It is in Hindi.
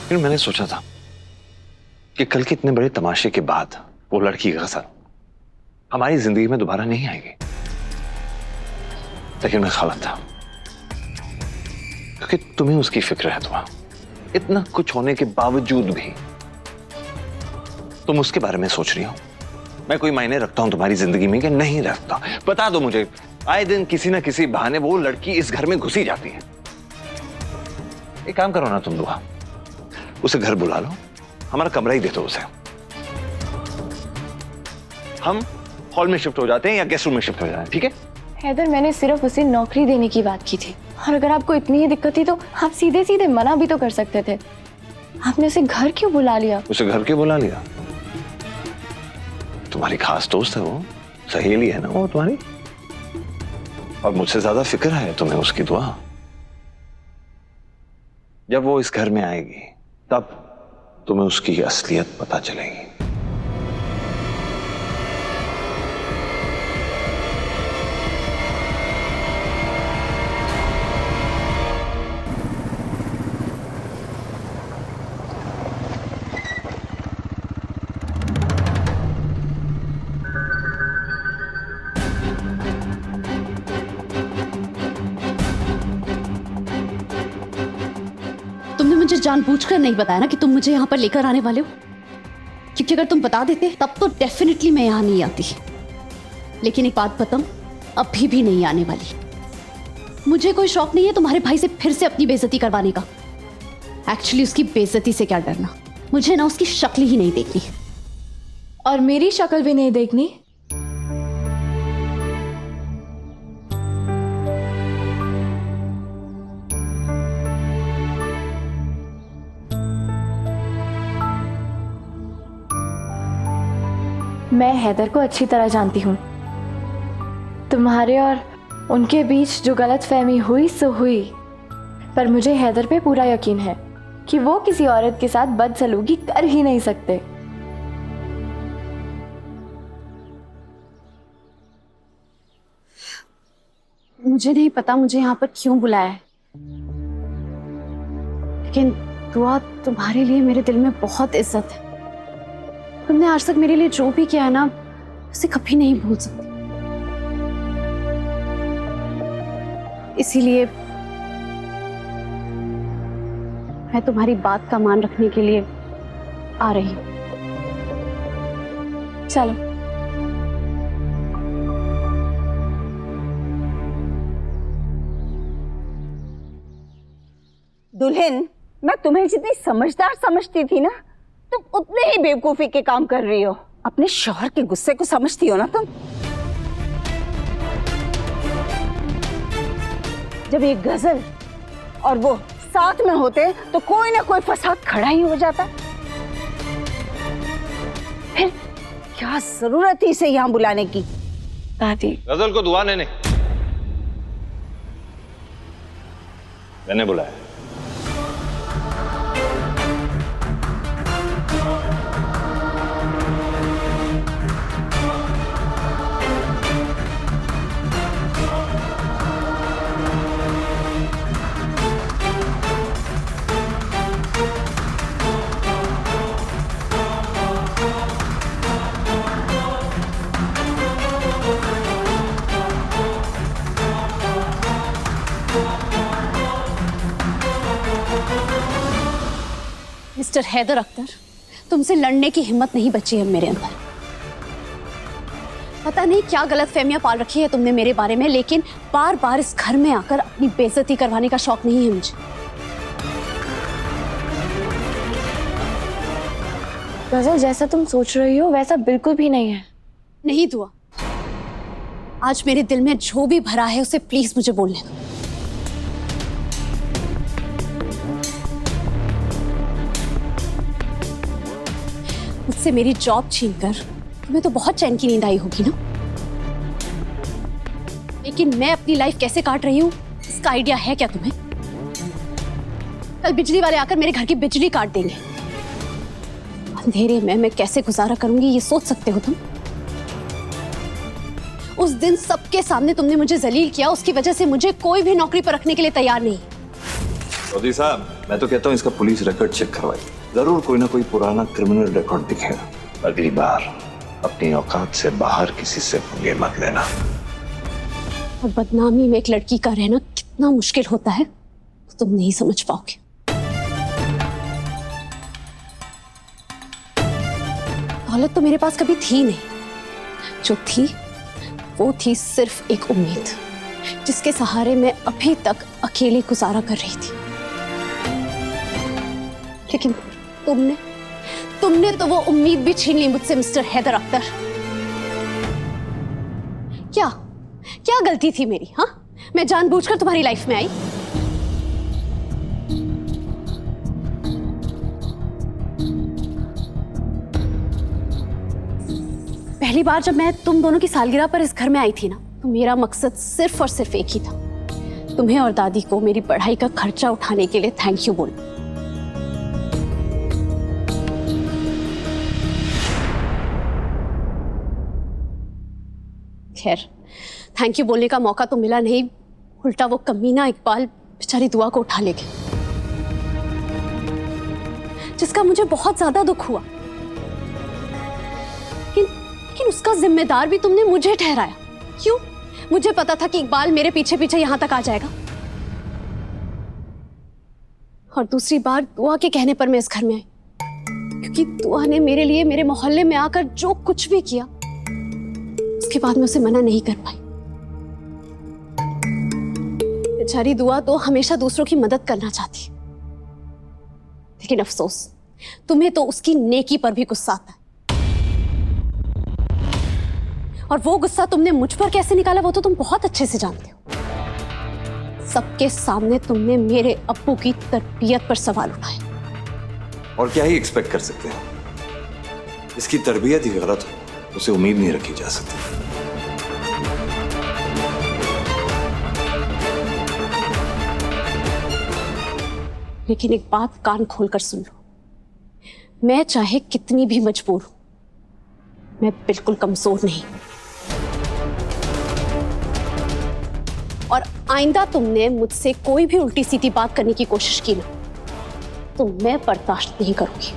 फिर मैंने सोचा था कि कल के इतने बड़े तमाशे के बाद वो लड़की गजल हमारी जिंदगी में दोबारा नहीं आएगी, लेकिन मैं गलत था, क्योंकि तुम्हें उसकी फिक्र है। तुम्हारा इतना कुछ होने के बावजूद भी तुम उसके बारे में सोच रही हो। मैं कोई मायने रखता हूं तुम्हारी जिंदगी में कि नहीं रखता? बता दो मुझे। आए दिन किसी ना किसी बहाने वो लड़की इस घर में घुसी जाती है। एक काम करो ना तुम दुआ, उसे घर बुला लो, हमारा कमरा ही दे दो उसे। हम हॉल में शिफ्ट हो जाते हैं या गेस्ट रूम में शिफ्ट हो जाते हैं, ठीक है? हैदर, मैंने सिर्फ उसे नौकरी देने की बात की थी, और अगर आपको इतनी ही दिक्कत थी तो आप सीधे सीधे मना भी तो कर सकते थे। आपने उसे घर क्यों बुला लिया? उसे घर क्यों बुला लिया? तुम्हारी खास दोस्त है वो, सहेली है ना वो तुम्हारी, और मुझसे ज्यादा फिक्र है तुम्हें उसकी। दुआ, जब वो इस घर में आएगी तब तुम्हें उसकी असलियत पता चलेगी। तुमने मुझे जानबूझकर नहीं बताया ना कि तुम मुझे यहाँ पर लेकर आने वाले हो, क्योंकि अगर तुम बता देते तब तो डेफिनेटली मैं यहाँ नहीं आती। लेकिन एक बात बताऊं, अभी भी नहीं आने वाली। मुझे कोई शौक नहीं है तुम्हारे भाई से फिर से अपनी बेइज्जती करवाने का। एक्चुअली उसकी बेइज्जती से क्या डरना, मुझे ना उसकी शक्ल ही नहीं देखनी। और मेरी शक्ल भी नहीं देखनी? मैं हैदर को अच्छी तरह जानती हूँ। तुम्हारे और उनके बीच जो गलतफहमी हुई सो हुई, पर मुझे हैदर पे पूरा यकीन है कि वो किसी औरत के साथ बदसलूकी कर ही नहीं सकते। मुझे नहीं पता मुझे यहाँ पर क्यों बुलाया है, लेकिन दुआ, तुम्हारे लिए मेरे दिल में बहुत इज्जत है। तुमने आज तक मेरे लिए जो भी किया है ना, उसे कभी नहीं भूल सकती। इसीलिए मैं तुम्हारी बात का मान रखने के लिए आ रही हूँ। चलो। दुल्हन, मैं तुम्हें जितनी समझदार समझती थी ना, तुम उतने ही बेवकूफी के काम कर रही हो। अपने शौहर के गुस्से को समझती हो ना तुम? जब ये गजल और वो साथ में होते तो कोई ना कोई फसाद खड़ा ही हो जाता। फिर क्या जरूरत थी इसे यहाँ बुलाने की? दादी, गजल को दुआ ने मैंने बुलाया। मिस्टर हैदर अख्तर, तुमसे लड़ने की हिम्मत नहीं बची है मेरे अंदर। पता नहीं क्या गलतफहमियां पाल रखी है तुमने मेरे बारे में, लेकिन बार बार इस घर में आकर अपनी बेइज्जती करवाने का शौक नहीं है मुझे। गजल, जैसा तुम सोच रही हो वैसा बिल्कुल भी नहीं है। नहीं दुआ, आज मेरे दिल में जो भी भरा है उसे प्लीज मुझे बोलने दो। मुझसे मेरी जॉब छीनकर तुम्हें तो बहुत चैन की नींद आई होगी ना, लेकिन मैं अपनी लाइफ कैसे काट रही हूँ इसका आइडिया है क्या तुम्हें? कल बिजली वाले आकर मेरे घर की बिजली काट देंगे। अंधेरे में मैं कैसे गुजारा करूंगी ये सोच सकते हो तुम? उस दिन सबके सामने तुमने मुझे जलील किया, उसकी वजह से मुझे कोई भी नौकरी पर रखने के लिए तैयार नहीं। चौधरी साहब, मैं तो कहता हूँ इसका पुलिस रिकॉर्ड चेक करवाइए, जरूर कोई ना कोई पुराना क्रिमिनल रिकॉर्ड दिखेगा। अगली बार अपनी औकात से बाहर किसी से पंगे मत लेना। और बदनामी में एक लड़की का रहना कितना मुश्किल होता है तो तुम नहीं समझ पाओगे। दौलत तो मेरे पास कभी थी नहीं, जो थी वो थी सिर्फ एक उम्मीद, जिसके सहारे मैं अभी तक अकेले गुजारा कर रही थी। लेकिन तुमने तो वो उम्मीद भी छीन ली मुझसे मिस्टर हैदर अख्तर। क्या गलती थी मेरी? हाँ, मैं जानबूझकर तुम्हारी लाइफ में आई? पहली बार जब मैं तुम दोनों की सालगिरह पर इस घर में आई थी ना, तो मेरा मकसद सिर्फ और सिर्फ एक ही था, तुम्हें और दादी को मेरी पढ़ाई का खर्चा उठाने के लिए थैंक यू बोलना। खैर, थैंक यू बोलने का मौका तो मिला नहीं, उल्टा वो कमीना इकबाल बेचारी दुआ को उठा ले गया, जिसका मुझे बहुत ज्यादा दुख हुआ। लेकिन उसका जिम्मेदार भी तुमने मुझे ठहराया। क्यों? मुझे पता था कि इकबाल मेरे पीछे पीछे यहां तक आ जाएगा। और दूसरी बार दुआ के कहने पर मैं इस घर में आई, क्योंकि दुआ ने मेरे लिए मेरे मोहल्ले में आकर जो कुछ भी किया, उसके बाद मैं उसे मना नहीं कर पाई। बेचारी दुआ तो हमेशा दूसरों की मदद करना चाहती, लेकिन अफसोस तुम्हें तो उसकी नेकी पर भी गुस्सा आता है। और वो गुस्सा तुमने मुझ पर कैसे निकाला वो तो तुम बहुत अच्छे से जानते हो। सबके सामने तुमने मेरे अब्बू की तरबियत पर सवाल उठाए। और क्या ही एक्सपेक्ट कर सकते हैं? इसकी तरबियत ही गलत हो, उसे उम्मीद नहीं रखी जा सकती। लेकिन एक बात कान खोलकर सुन लो, मैं चाहे कितनी भी मजबूर हूं, मैं बिल्कुल कमजोर नहीं। और आइंदा तुमने मुझसे कोई भी उल्टी सीधी बात करने की कोशिश की ना, तो मैं बर्दाश्त नहीं करूंगी।